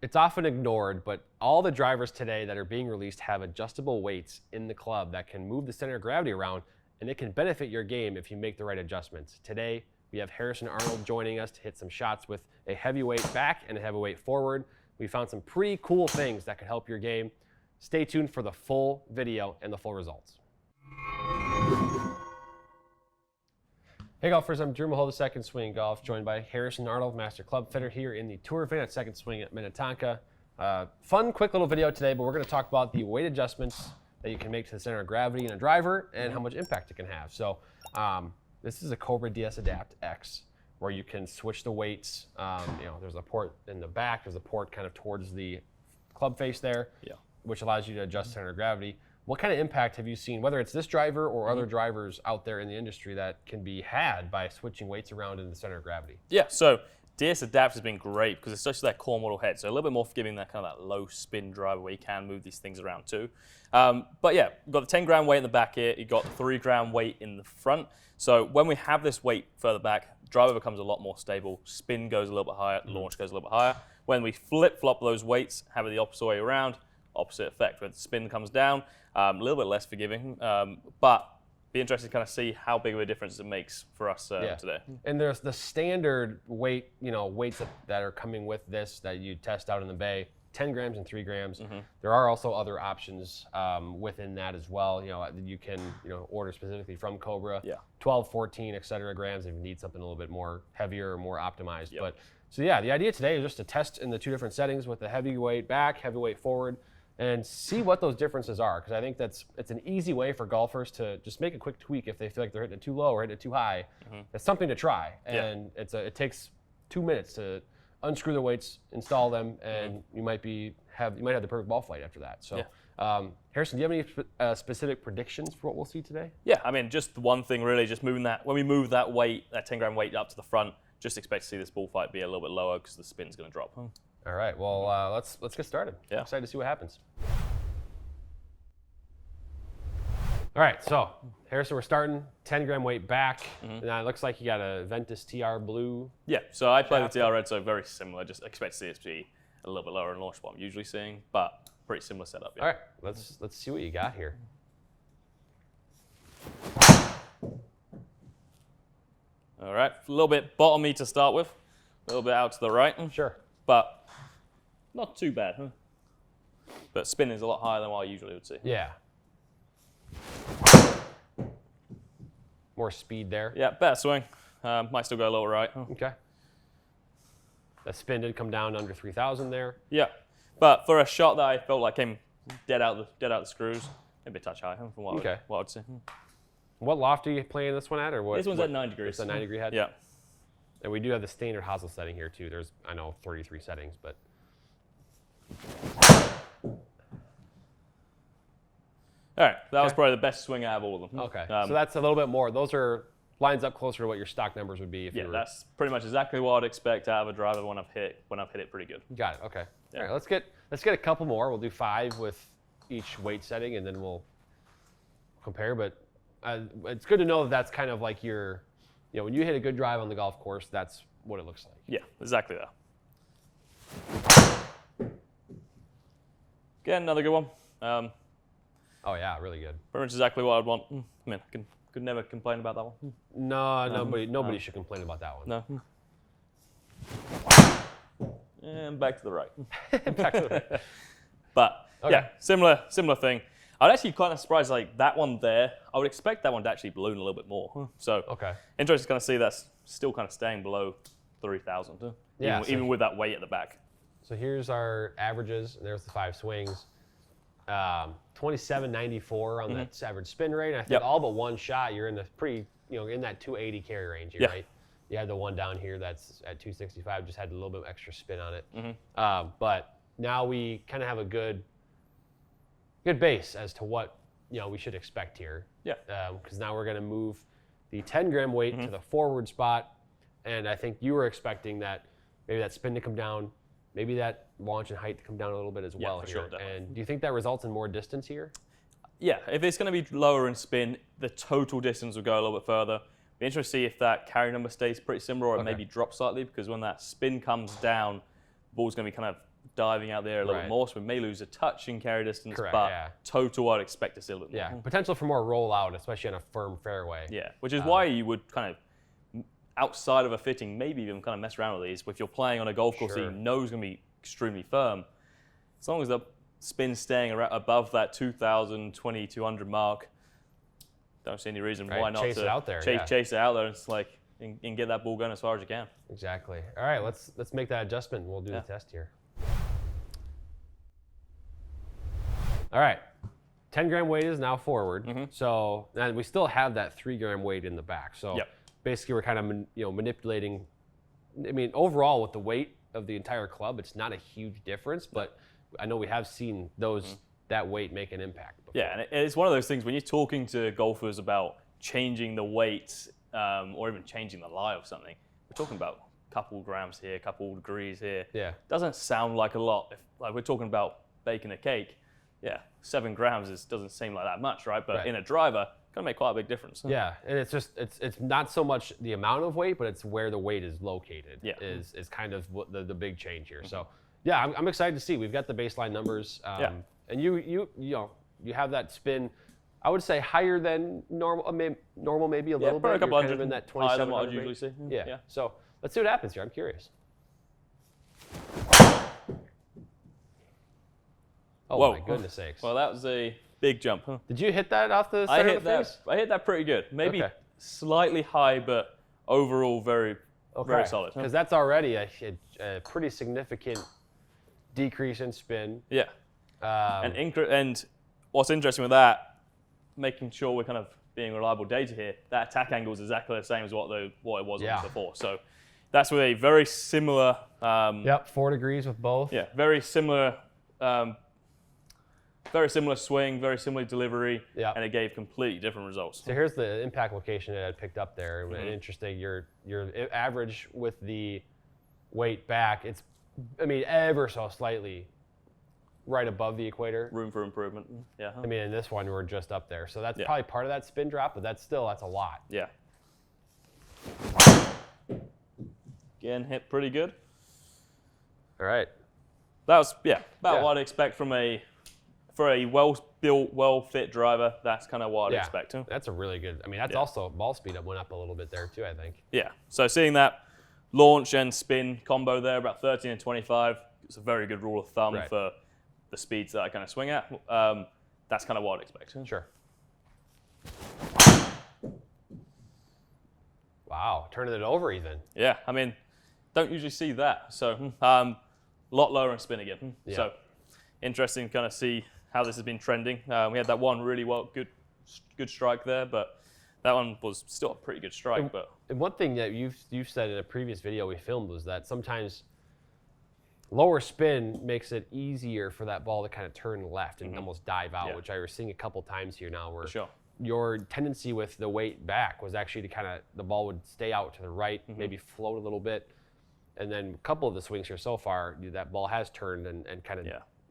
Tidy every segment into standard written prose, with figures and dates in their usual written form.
it's often ignored, but all the drivers today that are being released have adjustable weights in the club that can move the center of gravity around, and it can benefit your game if you make the right adjustments. Today, we have Harrison Arnold joining us to hit some shots with a heavyweight back and a heavyweight forward. We found some pretty cool things that could help your game. Stay tuned for the full video and the full results. Hey golfers, I'm Drew Mahowald of Second Swing Golf, joined by Harrison Arnold, Master Club Fitter here in the Tour van at Second Swing at Minnetonka. Fun, quick little video today, but we're going to talk about the weight adjustments that you can make to the center of gravity in a driver and how much impact it can have. So this is a Cobra DS-Adapt X, where you can switch the weights. There's a port in the back, there's a port kind of towards the club face there, which allows you to adjust center of gravity. What kind of impact have you seen, whether it's this driver or other drivers out there in the industry, that can be had by switching weights around in the center of gravity? Yeah, so DS-Adapt has been great because it's such that core model head, so a little bit more forgiving that kind of that low spin driver where you can move these things around too. But yeah, we've got the 10 gram weight in the back here, you've got the 3 gram weight in the front. So when we have this weight further back, driver becomes a lot more stable, spin goes a little bit higher, launch goes a little bit higher. When we flip-flop those weights, have it the opposite way around, opposite effect, where the spin comes down, a little bit less forgiving, but be interested to kind of see how big of a difference it makes for us today. And there's the standard weight, weights that are coming with this that you test out in the bay, 10 grams and 3 grams. There are also other options within that as well. You can order specifically from Cobra, 12, 14, et cetera grams if you need something a little bit more heavier or more optimized. But so yeah, the idea today is just to test in the 2 different settings with the heavyweight back, heavyweight forward, and see what those differences are, because I think it's an easy way for golfers to just make a quick tweak if they feel like they're hitting it too low or hitting it too high. It's something to try, and it takes 2 minutes to unscrew the weights, install them, and you might have the perfect ball flight after that. So, Harrison, do you have any specific predictions for what we'll see today? Yeah, I mean, just one thing really, just moving that, when we move that weight, that 10 gram weight up to the front, just expect to see this ball flight be a little bit lower because the spin's going to drop. All right, well, let's get started. I'm excited to see what happens. All right, so Harrison, we're starting 10 gram weight back. And it looks like you got a Ventus TR blue. Yeah, so I play the TR red, so very similar. Just expect to see it to be a little bit lower in launch what I'm usually seeing, but pretty similar setup. All right, let's see what you got here. All right, a little bit bottomy to start with, a little bit out to the right. Sure. But not too bad, But spin is a lot higher than what I usually would see. Yeah. More speed there. Yeah, better swing. Might still go a little right. Okay. That spin did come down under 3,000 there. Yeah, but for a shot that I felt like came dead out the screws, maybe a touch high from what I'd say. What loft are you playing this one at, or what? This one's at 9 degrees. It's a 9-degree head. Yeah. And we do have the standard hosel setting here too. There's, I know, 33 settings, but. All right, that was probably the best swing out of all of them. Okay, so that's a little bit more. Those are lines up closer to what your stock numbers would be if you were. That's pretty much exactly what I'd expect out of a driver when I've hit it pretty good. Got it. Okay. All right, let's get a couple more. We'll do 5 with each weight setting, and then we'll compare. But it's good to know that that's kind of like your, when you hit a good drive on the golf course, that's what it looks like. Yeah, exactly that. Again, another good one. Oh yeah, really good. Pretty much exactly what I'd want. I mean, I could never complain about that one. No, nobody should complain about that one. No. And back to the right. Back to the right. But yeah, similar thing. I'm actually kind of surprised, like that one there, I would expect that one to actually balloon a little bit more. So interesting to kind of see that's still kind of staying below 3,000, even with that weight at the back. So here's our averages, and there's the 5 swings. 27.94 on that average spin rate. And I think all but one shot, you're in the pretty, in that 280 carry range here, right? You had the one down here that's at 265, just had a little bit extra spin on it. But now we kind of have a good base as to what we should expect here. Yeah. Because now we're going to move the 10 gram weight to the forward spot, and I think you were expecting that maybe that spin to come down, maybe that launch and height to come down a little bit as well here. Sure, and do you think that results in more distance here? Yeah, if it's going to be lower in spin, the total distance will go a little bit further. Be interested to see if that carry number stays pretty similar or it maybe drops slightly, because when that spin comes down, the ball's going to be kind of diving out there a little bit more, so we may lose a touch in carry distance, but total I'd expect to see a little bit more. Yeah, potential for more rollout, especially on a firm fairway. Yeah, which is why you would kind of, outside of a fitting, maybe even kind of mess around with these. If you're playing on a golf course that you know is going to be extremely firm, as long as the spin's staying above that 2,000, 2,200 mark, don't see any reason why not chase it out there. Chase it out there. It's like, and get that ball going as far as you can. Exactly. All right, let's make that adjustment. We'll do the test here. All right, 10-gram weight is now forward. So and we still have that 3-gram weight in the back. So basically, we're kind of manipulating. I mean, overall, with the weight of the entire club, it's not a huge difference, but I know we have seen that weight make an impact before. Yeah, and it's one of those things when you're talking to golfers about changing the weight or even changing the lie of something, we're talking about a couple grams here, a couple degrees here. Yeah. Doesn't sound like a lot. If like we're talking about baking a cake, 7 grams doesn't seem like that much, right? But in a driver, can make quite a big difference. Yeah, and it's just it's not so much the amount of weight, but it's where the weight is located. Is kind of what the big change here. So yeah, I'm excited to see. We've got the baseline numbers. And you know you have that spin. I would say higher than normal, maybe a little bit. A couple hundred kind of in that 27 what I'd usually see. Yeah. So let's see what happens here. I'm curious. Oh Whoa. My goodness sakes! Well, that was a big jump. Huh? Did you hit that off the center of the face? I hit that pretty good. Maybe slightly high, but overall very solid. Because that's already a pretty significant decrease in spin. Yeah. And what's interesting with that, making sure we're kind of being reliable data here, that attack angle is exactly the same as what it was before. So that's with a very similar. 4 degrees with both. Yeah, very similar swing, very similar delivery, and it gave completely different results. So here's the impact location that I picked up there. Interesting. Your average with the weight back, it's, I mean, ever so slightly right above the equator. Room for improvement. Yeah. I mean, in this one, we're just up there. So that's probably part of that spin drop, but that's a lot. Yeah. Again, hit pretty good. All right. That was, about what I'd expect for a well-built, well-fit driver. That's kind of what I'd expect. Huh? That's a really good, I mean, that's also ball speed up went up a little bit there too, I think. Yeah. So seeing that launch and spin combo there, about 13 and 25, it's a very good rule of thumb for the speeds that I kind of swing at. That's kind of what I'd expect. Huh? Sure. Wow, turning it over even. Yeah, I mean, don't usually see that. So a lot lower in spin again. So interesting to kind of see how this has been trending. We had that one really good strike there, but that one was still a pretty good strike. And one thing that you've said in a previous video we filmed was that sometimes lower spin makes it easier for that ball to kind of turn left and almost dive out, which I was seeing a couple times here now where your tendency with the weight back was actually to kind of, the ball would stay out to the right, maybe float a little bit. And then a couple of the swings here so far, that ball has turned and kind of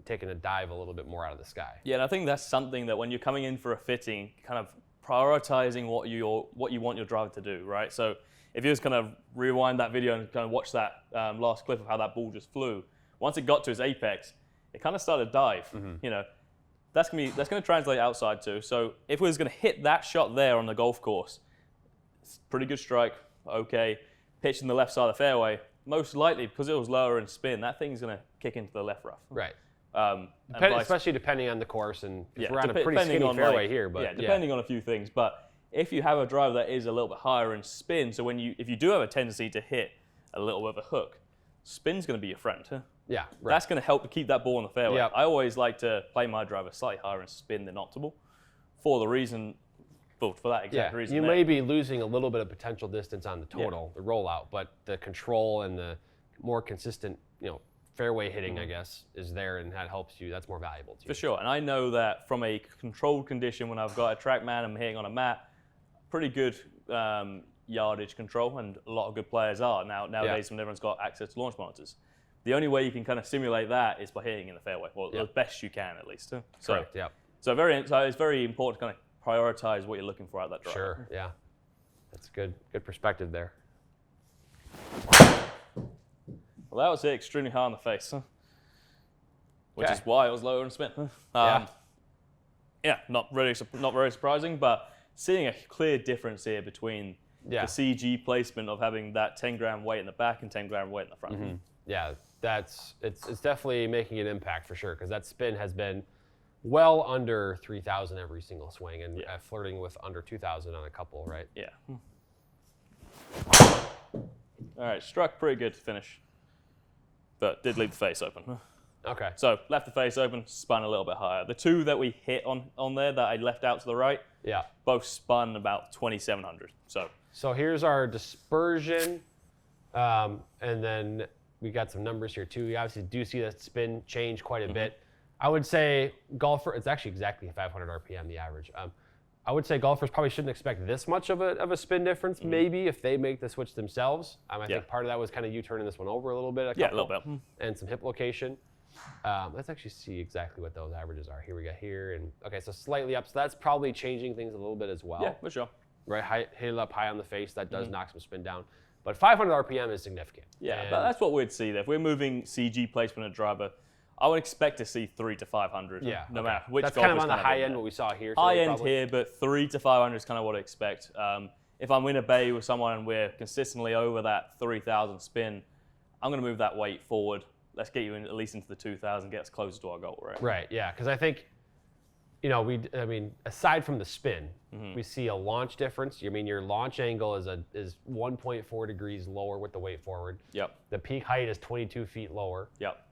taken a dive a little bit more out of the sky. Yeah, and I think that's something that when you're coming in for a fitting, kind of prioritizing what you want your driver to do, right? So if you just kind of rewind that video and kind of watch that last clip of how that ball just flew, once it got to its apex, it kind of started to dive. You know, that's gonna translate outside too. So if we was gonna hit that shot there on the golf course, it's a pretty good strike. Okay, pitched in the left side of the fairway. Most likely, because it was lower in spin, that thing's going to kick into the left rough. Right. Especially depending on the course, and we're on a pretty skinny fairway here. But depending on a few things. But if you have a driver that is a little bit higher in spin, so if you do have a tendency to hit a little bit of a hook, spin's going to be your friend. Huh? Yeah. Right. That's going to help to keep that ball in the fairway. I always like to play my driver slightly higher in spin than optimal, for that exact reason. You may be losing a little bit of potential distance on the total, the rollout, but the control and the more consistent, fairway hitting, I guess, is there, and that helps you. That's more valuable to you. For sure. And I know that from a controlled condition, when I've got a track man, I'm hitting on a mat, pretty good yardage control, and a lot of good players are nowadays when everyone's got access to launch monitors. The only way you can kind of simulate that is by hitting in the fairway, or the best you can at least. Correct. Yeah. So it's very important to kind of prioritize what you're looking for out that driver. Sure, yeah. That's good perspective there. Well, that was it, extremely hard on the face. Huh? which is why it was lower in spin. Yeah, not very surprising, but seeing a clear difference here between the CG placement of having that 10-gram weight in the back and 10-gram weight in the front. Yeah, it's definitely making an impact for sure, because that spin has been well under 3,000 every single swing, and flirting with under 2,000 on a couple, right? Yeah. All right, struck pretty good to finish, but did leave the face open. Okay. So left the face open, spun a little bit higher. The two that we hit on there that I left out to the right, both spun about 2,700. So here's our dispersion, and then we got some numbers here too. We obviously do see that spin change quite a bit. I would say golfer, it's actually exactly 500 RPM, the average. I would say golfers probably shouldn't expect this much of a spin difference, maybe if they make the switch themselves. I think part of that was kind of you turning this one over a little bit. A little bit. And some hip location. Let's actually see exactly what those averages are. Here we go here. And okay, so slightly up. So that's probably changing things a little bit as well. Yeah, for sure. Right, hit it up high on the face. That does knock some spin down. But 500 RPM is significant. Yeah, but that's what we'd see there. If we're moving CG placement of driver, I would expect to see 300 to 500. Yeah, no matter which. That's kind of on the high end what we saw here. High end here, but 300 to 500 is kind of what I expect. If I'm in a bay with someone and we're consistently over that 3,000 spin, I'm going to move that weight forward. Let's get you in, at least into the 2,000, get us closer to our goal, right? Right, yeah, because I think, aside from the spin, we see a launch difference. Your launch angle is 1.4 degrees lower with the weight forward. Yep. The peak height is 22 feet lower. Yep.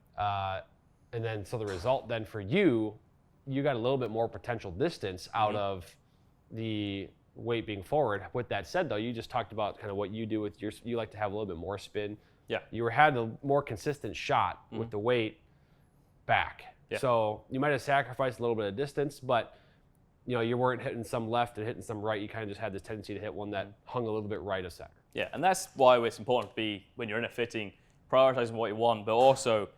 And then, so the result then for you got a little bit more potential distance out of the weight being forward. With that said, though, you just talked about kind of what you do with you like to have a little bit more spin. Yeah. You had a more consistent shot with the weight back. Yeah. So you might have sacrificed a little bit of distance, but you weren't hitting some left and hitting some right. You kind of just had this tendency to hit one that hung a little bit right of center. Yeah, and that's why it's important to be, when you're in a fitting, prioritizing what you want, but also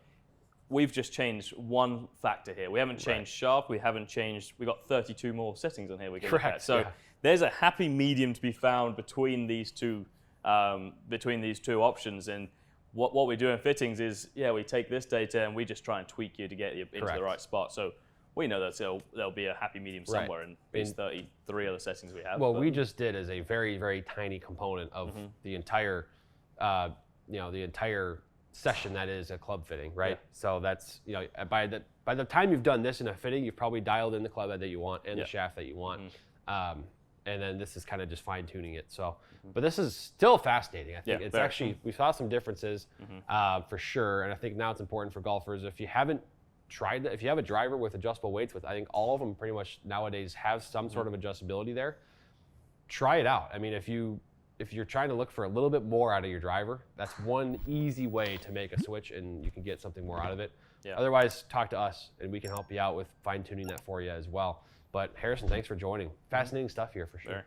we've just changed one factor here. We haven't changed sharp. We haven't changed. We got 32 more settings on here we can look at. So there's a happy medium to be found between these two options. And what we do in fittings is, we take this data and we just try and tweak you to get you into the right spot. So we know that there'll be a happy medium somewhere in these 33 other settings we have. Well, we just did as a very, very tiny component of the entire, the entire session that is a club fitting, right? Yeah. So that's, by the time you've done this in a fitting, you've probably dialed in the club head that you want and the shaft that you want. And then this is kind of just fine tuning it. So, but this is still fascinating. I think it's actually, we saw some differences for sure. And I think now it's important for golfers, if you haven't tried that, if you have a driver with adjustable weights, I think all of them pretty much nowadays have some sort of adjustability there, try it out. I mean, if you're trying to look for a little bit more out of your driver, that's one easy way to make a switch and you can get something more out of it. Yeah. Otherwise, talk to us and we can help you out with fine tuning that for you as well. But Harrison, thanks for joining. Fascinating stuff here for sure.